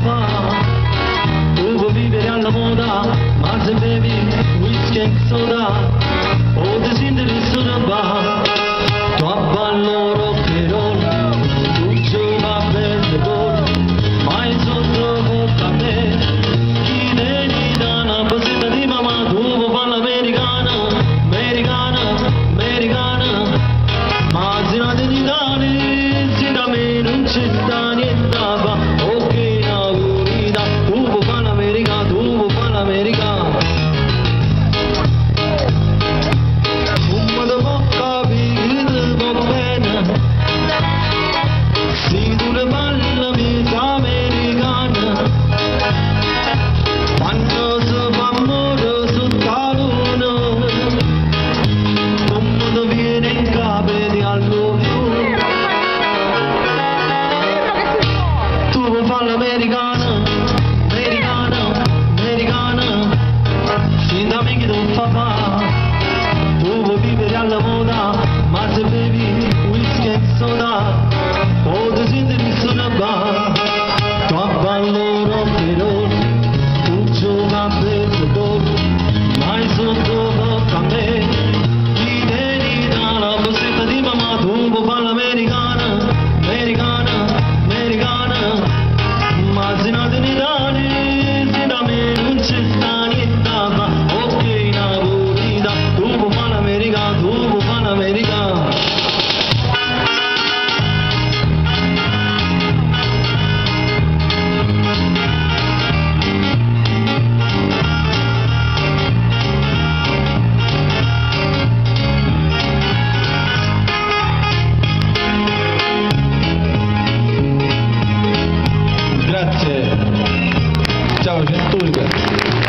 papà. Tu vuoi vivere alla moda, ma se bevi whisky e soda, o desideri solo bar, tu abballo rock and roll, tu gioca a baseball, ma il sotto bocca a me, chi devi da una borsetta di mamma, tu vuoi fare l'americana, americana, americana, ma se non ti dani, se da me non c'è sta niente da fa, ok una guida, tu vuoi fare l'America, tu vuoi fare l'America. Fumma da bocca, vedi va bene, se tu le parli mica americana, quando si fa amore sotto la luna, come ti viene in capo di all'ovio. Tu vuoi fare l'americana, americana, americana, sin da me che non fa fa. Tu vuoi vivere alla moda, ma se bevi whisky e soda, o ti senti solo a bar, tu abballo rock and roll, tu gioca a baseball, ma il sotto bocca a me, chi devi da la borsetta di mamma, tu vuoi fare l'americana, americana, americana, ma se non te ne dani, se da me non c'è sta niente da fa, ok una volta, tu vuoi fare l'America, tu vuoi fare l'America. Grazie, ciao Centurica.